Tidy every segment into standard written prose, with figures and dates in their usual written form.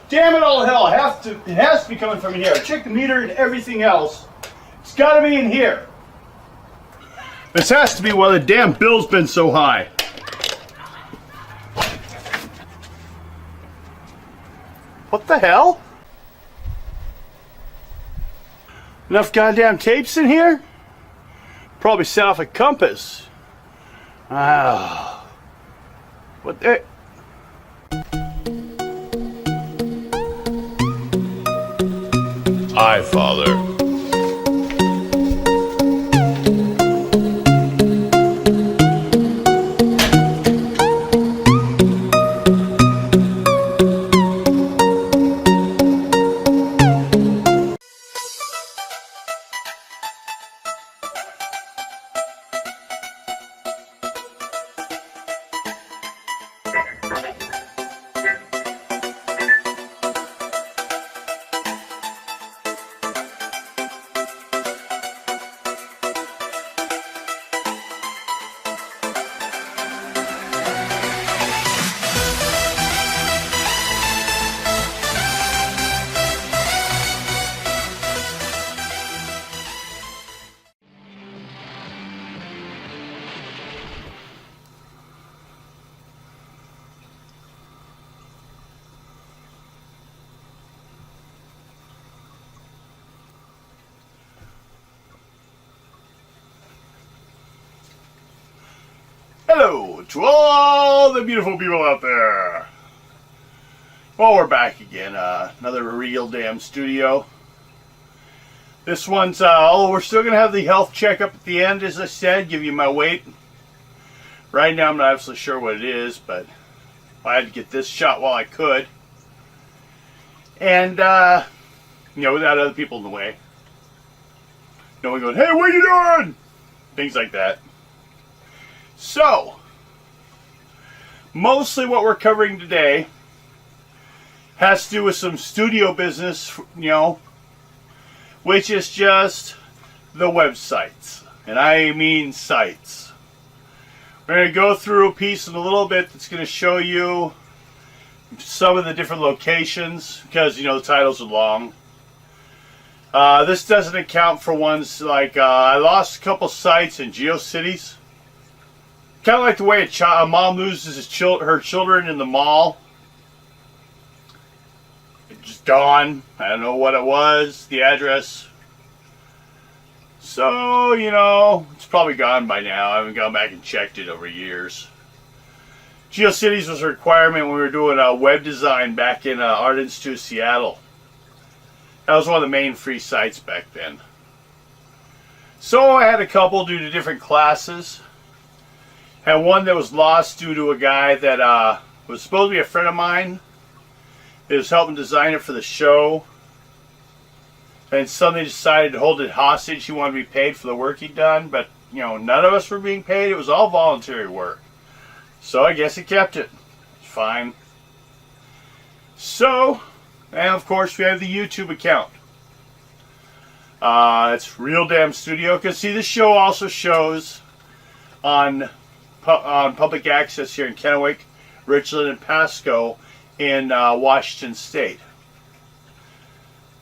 Damn it all hell, it has to be coming from in here. Check the meter and everything else. It's gotta be in here. This has to be why the damn bill's been so high. What the hell? Enough goddamn tapes in here? Probably set off a compass. Ah. What the... Aye, Father. Hello to all the beautiful people out there. Well, we're back again. Another Real Damn Studio. This one's, we're still going to have the health checkup at the end, as I said, give you my weight. Right now I'm not absolutely sure what it is, but I had to get this shot while I could. And, without other people in the way. No one going, hey, what are you doing? Things like that. So, mostly what we're covering today has to do with some studio business, which is just the websites. And I mean sites. We're going to go through a piece in a little bit that's going to show you some of the different locations, because, the titles are long. This doesn't account for ones like, I lost a couple sites in GeoCities. Kind of like the way a mom loses her children in the mall. It just gone. I don't know what it was, the address. So, it's probably gone by now. I haven't gone back and checked it over years. GeoCities was a requirement when we were doing web design back in Art Institute, Seattle. That was one of the main free sites back then. So I had a couple due to different classes. Had one that was lost due to a guy that was supposed to be a friend of mine. He was helping design it for the show. And suddenly decided to hold it hostage. He wanted to be paid for the work he'd done. But, none of us were being paid. It was all voluntary work. So I guess he kept it. It's fine. So, and of course we have the YouTube account. It's Real Damn Studio. Because see, this show also shows on public access here in Kennewick, Richland, and Pasco in Washington State.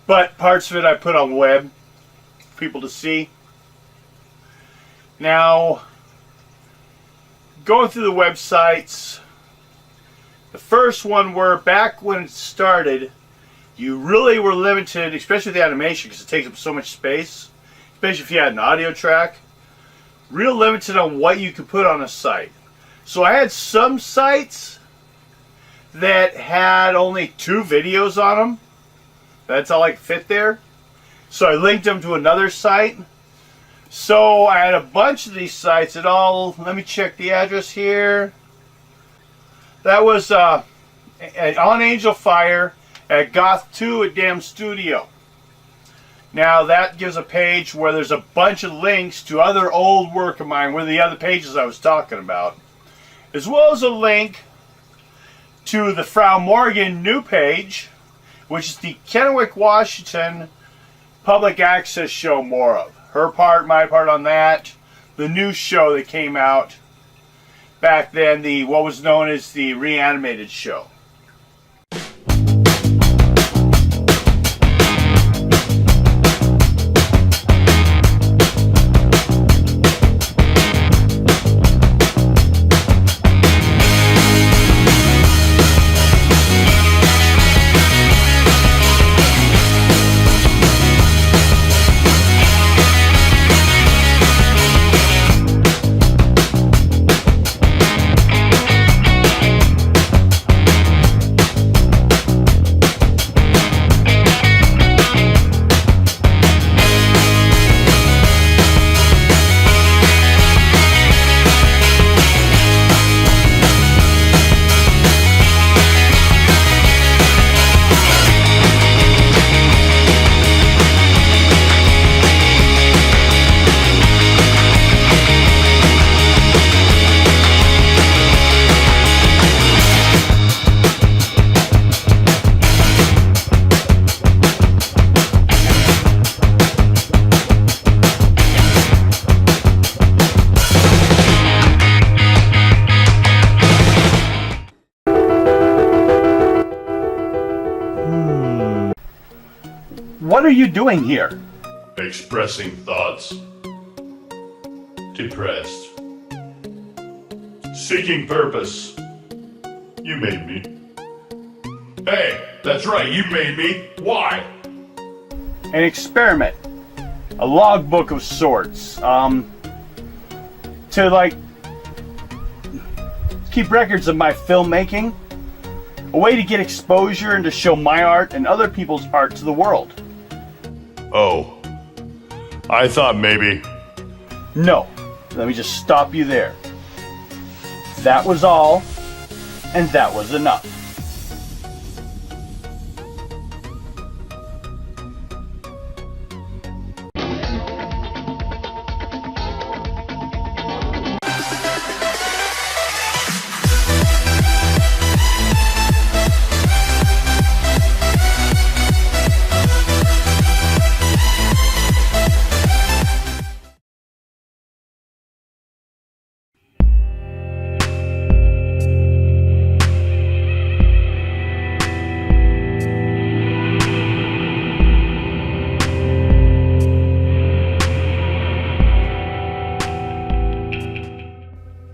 But parts of it I put on web for people to see. Now, going through the websites, the first one were back when it started, you really were limited, especially with the animation because it takes up so much space, especially if you had an audio track. Real limited on what you could put on a site. So I had some sites that had only 2 videos on them. That's all I could fit there. So I linked them to another site. So I had a bunch of these sites at all. Let me check the address here. That was on Angel Fire at Goth 2 at Damn Studio. Now that gives a page where there's a bunch of links to other old work of mine, where the other pages I was talking about, as well as a link to the Frau Morgan new page, which is the Kennewick, Washington public access show more of. Her part, my part on that. The new show that came out back then, the what was known as the Reanimated show. What are you doing here? Expressing thoughts. Depressed. Seeking purpose. You made me. Hey, that's right, you made me. Why? An experiment. A logbook of sorts. To keep records of my filmmaking. A way to get exposure and to show my art and other people's art to the world. Oh. I thought maybe. No. Let me just stop you there. That was all, and that was enough.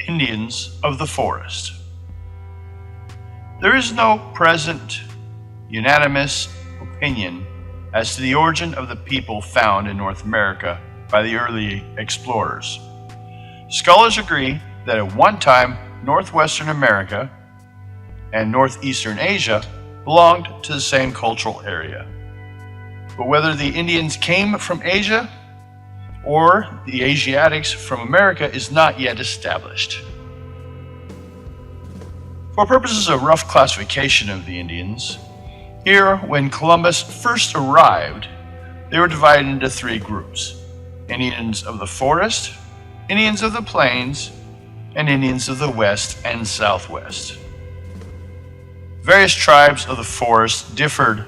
Indians of the forest. There is no present unanimous opinion as to the origin of the people found in North America by the early explorers. Scholars agree that at one time Northwestern America and Northeastern Asia belonged to the same cultural area. But whether the Indians came from Asia or the Asiatics from America is not yet established. For purposes of rough classification of the Indians, here, when Columbus first arrived, they were divided into three groups: Indians of the forest, Indians of the plains, and Indians of the west and southwest. Various tribes of the forest differed,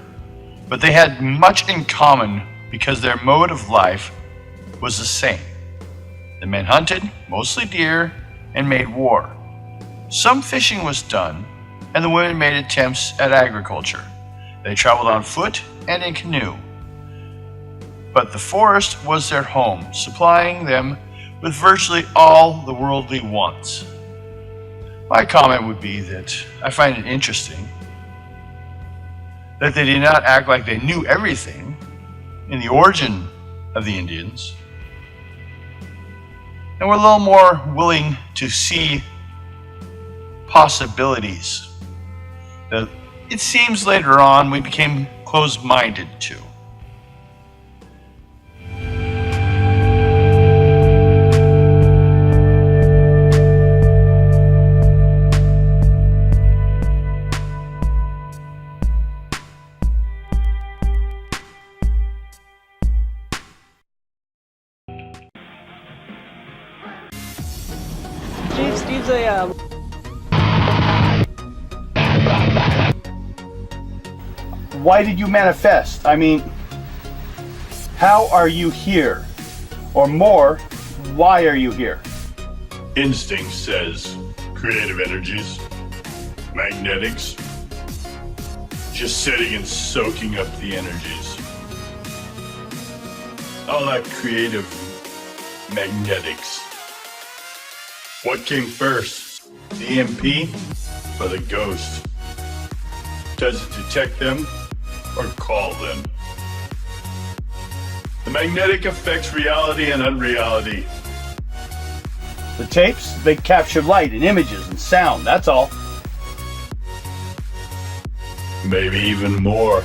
but they had much in common because their mode of life was the same. The men hunted, mostly deer, and made war. Some fishing was done, and the women made attempts at agriculture. They traveled on foot and in canoe. But the forest was their home, supplying them with virtually all the worldly wants. My comment would be that I find it interesting that they did not act like they knew everything in the origin of the Indians, and were a little more willing to see possibilities that it seems later on we became closed-minded to. Steve's a Why did you manifest? I mean, how are you here? Or more, why are you here? Instinct says creative energies, magnetics, just sitting and soaking up the energies. All that creative magnetics. What came first, the EMP or the ghost? Does it detect them or call them? The magnetic affects reality and unreality. The tapes, they capture light and images and sound, that's all. Maybe even more.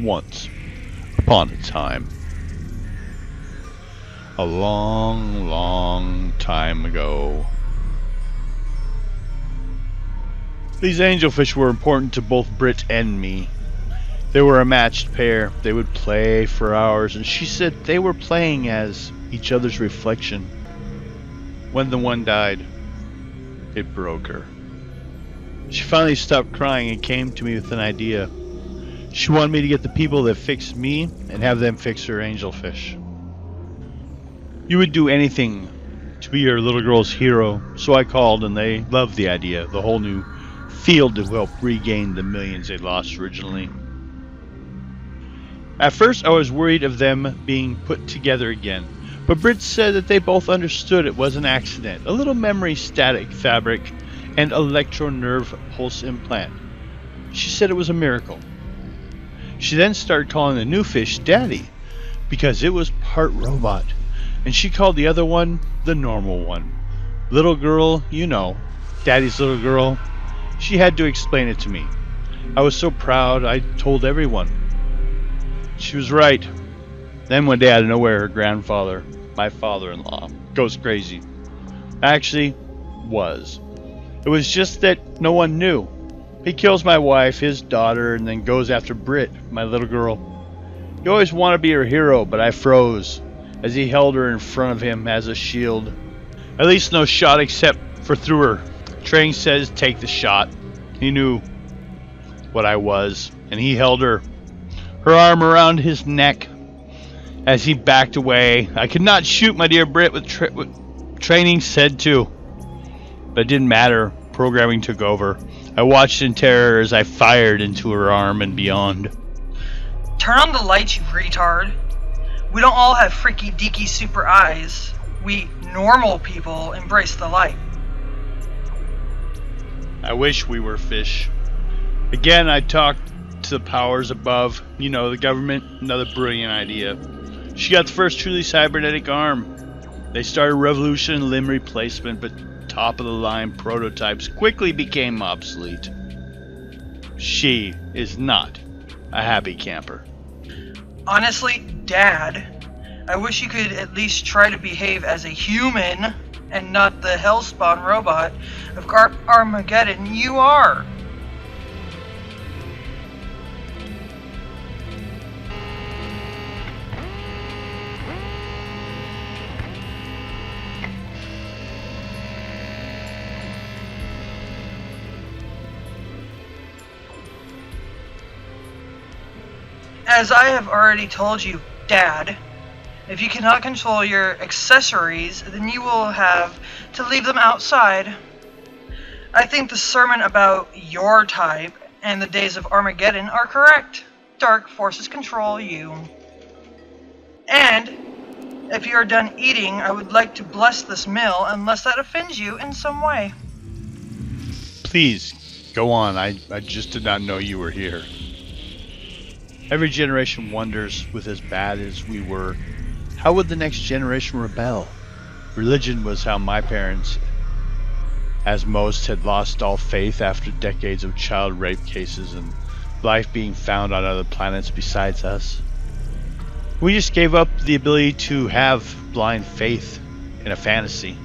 Once upon a time, a long, long time ago, these angelfish were important to both Britt and me. They were a matched pair. They would play for hours, and she said they were playing as each other's reflection. When the one died, it broke her. She finally stopped crying and came to me with an idea. She wanted me to get the people that fixed me and have them fix her angelfish. You would do anything to be your little girl's hero, so I called and they loved the idea, the whole new field to help regain the millions they lost originally. At first I was worried of them being put together again, but Britt said that they both understood it was an accident, a little memory static fabric and electro nerve pulse implant. She said it was a miracle. She then started calling the new fish Daddy, because it was part robot, and she called the other one the normal one. Little girl, you know, Daddy's little girl. She had to explain it to me. I was so proud, I told everyone. She was right. Then one day out of nowhere, her grandfather, my father-in-law, goes crazy. Actually, was. It was just that no one knew. He kills my wife, his daughter, and then goes after Britt, my little girl. He always wanted to be her hero, but I froze as he held her in front of him as a shield. At least no shot except for through her. Training says take the shot. He knew what I was, and he held her arm around his neck as he backed away. I could not shoot my dear Britt with training said to, but it didn't matter. Programming took over. I watched in terror as I fired into her arm and beyond. Turn on the lights, you retard. We don't all have freaky deaky super eyes. We normal people embrace the light. I wish we were fish. Again, I talked to the powers above. You know, the government. Another brilliant idea. She got the first truly cybernetic arm. They started a revolution in limb replacement, but top-of-the-line prototypes quickly became obsolete. She is not a happy camper. Honestly, Dad, I wish you could at least try to behave as a human and not the hellspawn robot of Armageddon you are. As I have already told you, Dad, if you cannot control your accessories, then you will have to leave them outside. I think the sermon about your type and the days of Armageddon are correct. Dark forces control you. And if you are done eating, I would like to bless this meal unless that offends you in some way. Please, go on. I just did not know you were here. Every generation wonders, with as bad as we were, how would the next generation rebel? Religion was how my parents, as most, had lost all faith after decades of child rape cases and life being found on other planets besides us. We just gave up the ability to have blind faith in a fantasy.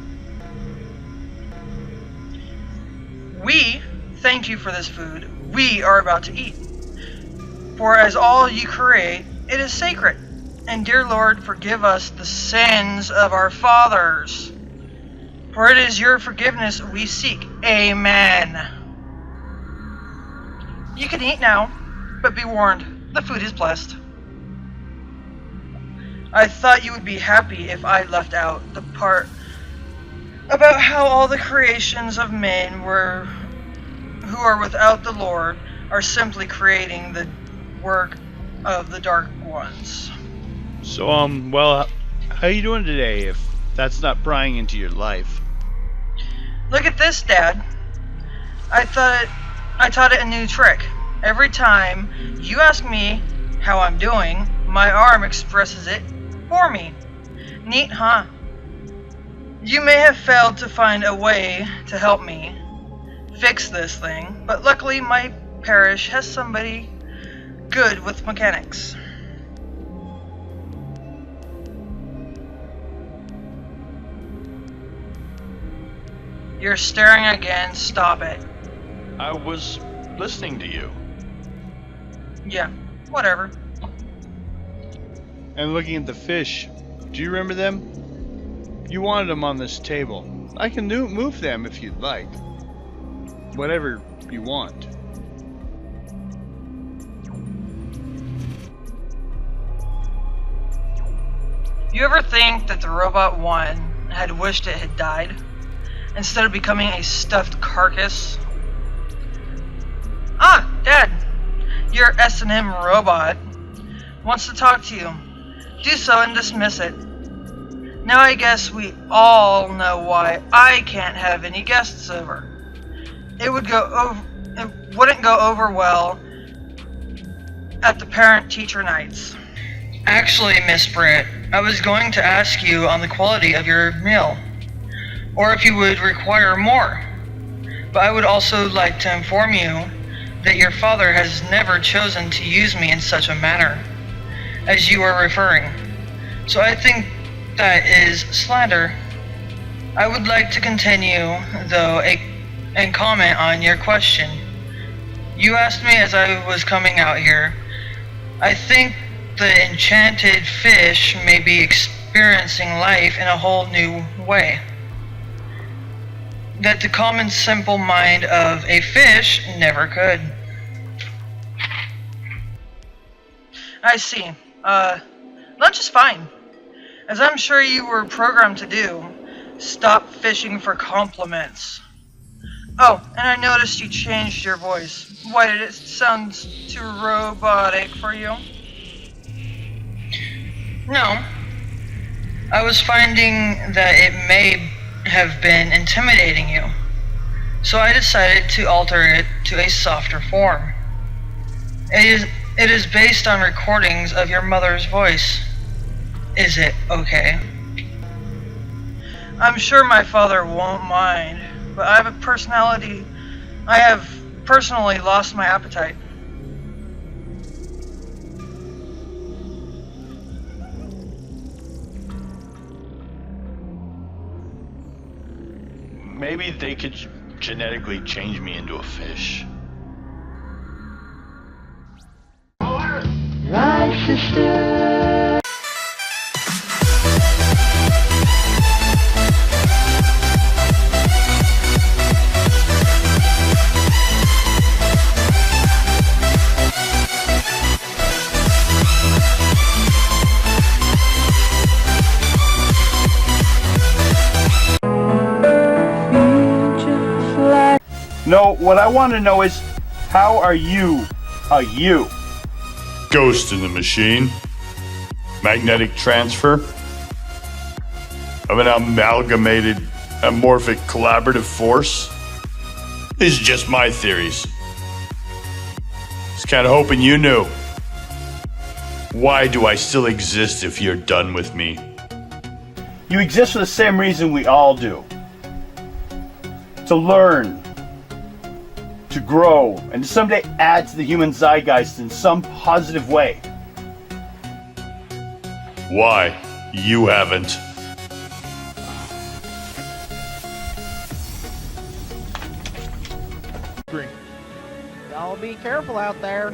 We thank you for this food we are about to eat. For as all you create, it is sacred. And dear Lord, forgive us the sins of our fathers. For it is your forgiveness we seek. Amen. You can eat now, but be warned, the food is blessed. I thought you would be happy if I left out the part about how all the creations of men who are without the Lord are simply creating the work of the dark ones. So, well, how you doing today, if that's not prying into your life? Look at this, Dad. I taught it a new trick. Every time you ask me how I'm doing, my arm expresses it for me. Neat, huh? You may have failed to find a way to help me fix this thing, but luckily my parish has somebody good with mechanics. You're staring again. Stop it. I was listening to you. Yeah, whatever. And looking at the fish. Do you remember them? You wanted them on this table. I can move them if you'd like. Whatever you want. You ever think that the Robot One had wished it had died, instead of becoming a stuffed carcass? Ah, Dad! Your S&M robot wants to talk to you. Do so and dismiss it. Now I guess we all know why I can't have any guests over. It wouldn't go over well at the parent-teacher nights. Actually, Miss Britt, I was going to ask you on the quality of your meal, or if you would require more. But I would also like to inform you that your father has never chosen to use me in such a manner as you are referring. So I think that is slander. I would like to continue, though, and comment on your question. You asked me as I was coming out here. I think the enchanted fish may be experiencing life in a whole new way. That the common simple mind of a fish never could. I see. Lunch is fine. As I'm sure you were programmed to do. Stop fishing for compliments. Oh, and I noticed you changed your voice. Why did it sound too robotic for you? No. I was finding that it may have been intimidating you. So I decided to alter it to a softer form. It is based on recordings of your mother's voice. Is it okay? I'm sure my father won't mind, but I have personally lost my appetite. Maybe they could genetically change me into a fish. Right, sister. No, what I want to know is, How are you a you? Ghost in the machine. Magnetic transfer of an amalgamated, amorphic, collaborative force. These are just my theories. Just kind of hoping you knew. Why do I still exist if you're done with me? You exist for the same reason we all do. To learn, to grow, and to someday add to the human zeitgeist in some positive way. Why? You haven't. Y'all be careful out there.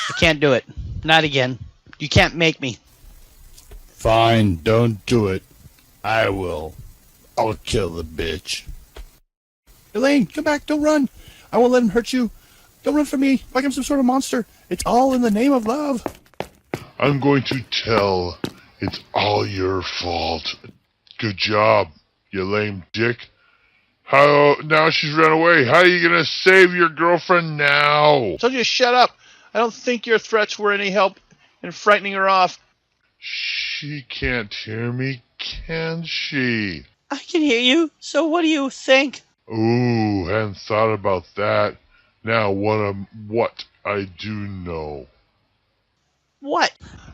I can't do it. Not again. You can't make me. Fine, don't do it. I will. I'll kill the bitch. Elaine, come back. Don't run. I won't let him hurt you. Don't run from me like I'm some sort of monster. It's all in the name of love. I'm going to tell it's all your fault. Good job, you lame dick. How now she's run away. How are you gonna save your girlfriend now? So just shut up. I don't think your threats were any help in frightening her off. She can't hear me, can she? I can hear you. So what do you think? Ooh, hadn't thought about that. Now what I do know. What?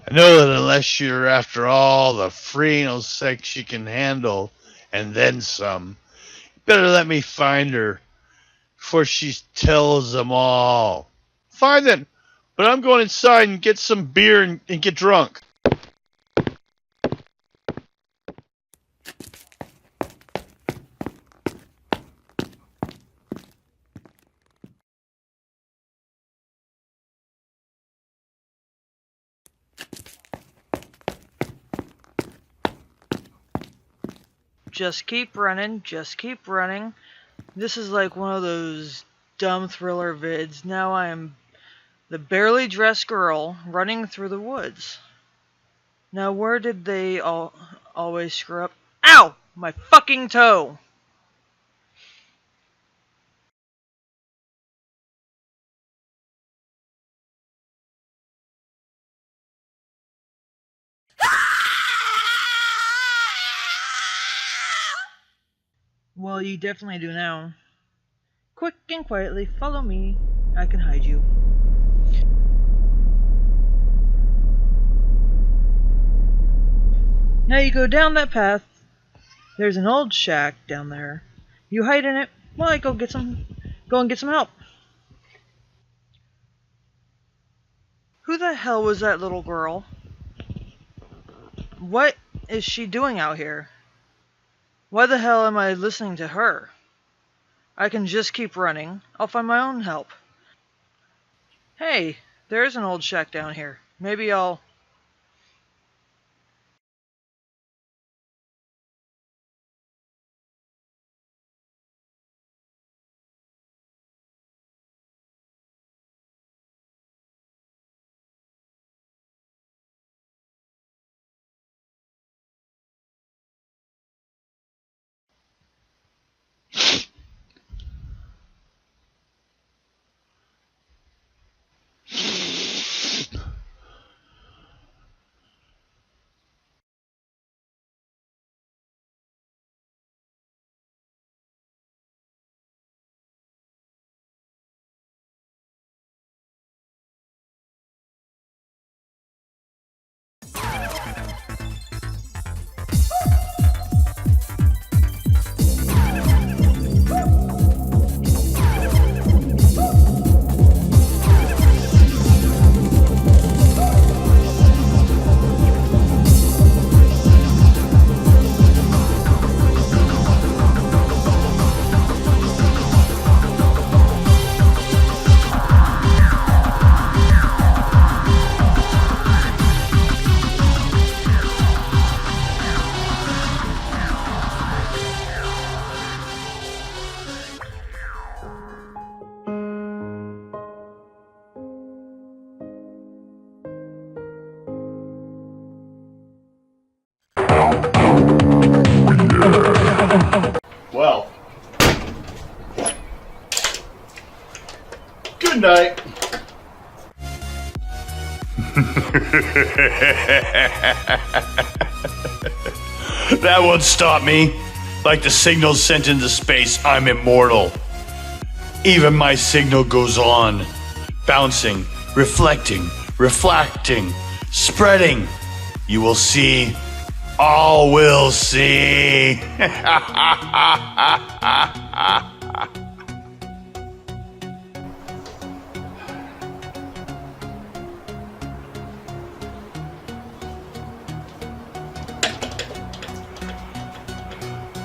I know that unless you're after all the free sex you can handle, and then some, you better let me find her before she tells them all. Fine then, but I'm going inside and get some beer and get drunk. Just keep running, just keep running. This is like one of those dumb thriller vids. Now I am the barely dressed girl running through the woods. Now where did they always screw up? Ow! My fucking toe! Well, you definitely do now. Quick and quietly, follow me. I can hide you. Now you go down that path. There's an old shack down there. You hide in it while I go and get some help. Who the hell was that little girl? What is she doing out here? Why the hell am I listening to her? I can just keep running. I'll find my own help. Hey, there's an old shack down here. Maybe I'll... Good night. That won't stop me. Like the signal sent into space, I'm immortal. Even my signal goes on, bouncing, reflecting, refracting, spreading. You will see. All will see.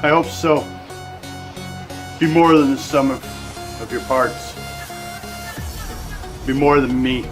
I hope so. Be more than the sum of your parts. Be more than me.